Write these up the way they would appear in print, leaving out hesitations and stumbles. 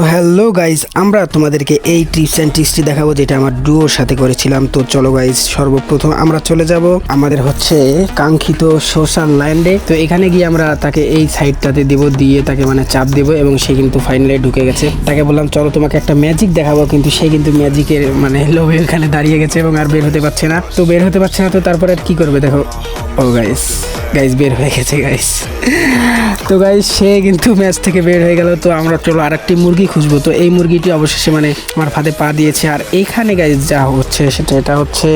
তো hello guys, আমরা তোমাদেরকে এই টিপস অ্যান্ড ট্রিক্সটি দেখাবো যেটা আমার ডুয়োর সাথে করেছিলাম। তো চলো গাইজ, সর্বপ্রথম আমরা চলে যাব আমাদের হচ্ছে কাঙ্ক্ষিত সোশ্যাল ল্যান্ডে। তো এখানে গিয়ে আমরা তাকে এই সাইডটাতে দেবো, দিয়ে তাকে মানে চাপ দেবো এবং সে কিন্তু ফাইনালি ঢুকে গেছে। তাকে বললাম চলো তোমাকে একটা ম্যাজিক দেখাবো, কিন্তু সে কিন্তু ম্যাজিকের মানে লোভে এখানে দাঁড়িয়ে গেছে এবং আর বের হতে পারছে না। তো বের হতে পারছে না, তো তারপরে আর কি করবে দেখো। ও গাইজ বের হয়ে গেছে গাইজ। তো গাইজ সে কিন্তু ম্যাচ থেকে বের হয়ে গেল। তো আমরা চলো আরেকটি মুরগি খুঁজবো। তো এই মুরগিটি অবশেষে মানে আমার ফাঁদে পা দিয়েছে। আর এখানে গাইজ যা হচ্ছে এটা হচ্ছে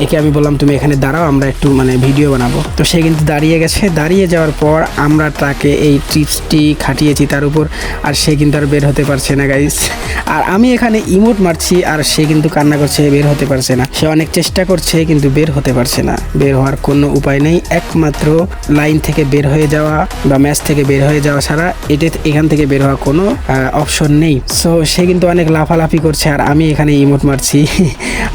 একে আমি বললাম তুমি এখানে দাঁড়াও, আমরা একটু মানে ভিডিও বানাবো। তো সে কিন্তু দাঁড়িয়ে গেছে। দাঁড়িয়ে যাওয়ার পর আমরা তাকে এই টিপসটি খাটিয়েছি তার উপর, আর সে কিন্তু আর বের হতে পারছে না গাইজ। আর আমি এখানে ইমোট মারছি আর সে কিন্তু কান্না করছে, বের হতে পারছে না। সে অনেক চেষ্টা করছে কিন্তু বের হতে পারছে না। বের হওয়ার কোনো উপায় নেই, একমাত্র লাইন থেকে বের হয়ে যাওয়া বা ম্যাচ থেকে বের হয়ে যাওয়া ছাড়া এখান থেকে বের হওয়ার কোনো অপশন নেই। সো সে কিন্তু অনেক লাফালাফি করছে আর আমি এখানে ইমোট মারছি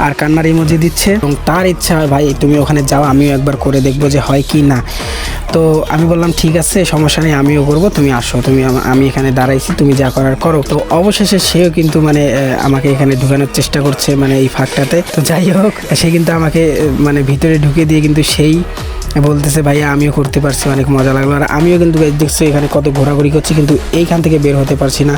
আর কান্নার ইমোজি দিচ্ছে। এবং তার ইচ্ছা হয় ভাই তুমি ওখানে যাও, আমিও একবার করে দেখবো যে হয় কি না। তো আমি বললাম ঠিক আছে, সমস্যা নেই, আমিও করবো, তুমি আসো, আমি এখানে দাঁড়াইছি, তুমি যা করার করো। তো অবশেষে সেও কিন্তু মানে আমাকে এখানে ঢুকানোর চেষ্টা করছে মানে এই ফাঁকটাতে। তো যাই হোক, সে কিন্তু আমাকে মানে ভিতরে ঢুকে দিয়ে কিন্তু সেই বলতেছে ভাইয়া আমিও করতে পারছি, অনেক মজা লাগলো। আর আমিও কিন্তু দেখছো এখানে কত ঘোরাঘুরি করছি, কিন্তু এইখান থেকে বের হতে পারছি না।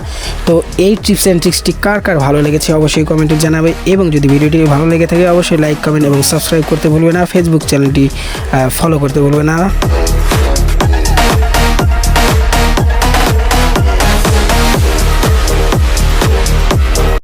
তো এই টিপস অ্যান্ড ট্রিক্সটি কার কার ভালো লেগেছে অবশ্যই কমেন্টে জানাবে, এবং যদি ভিডিওটি ভালো লেগে থাকে অবশ্যই লাইক কমেন্ট এবং সাবস্ক্রাইব করতে ভুলবে না, ফেসবুক চ্যানেলটি ফলো করতে ভুলবে না।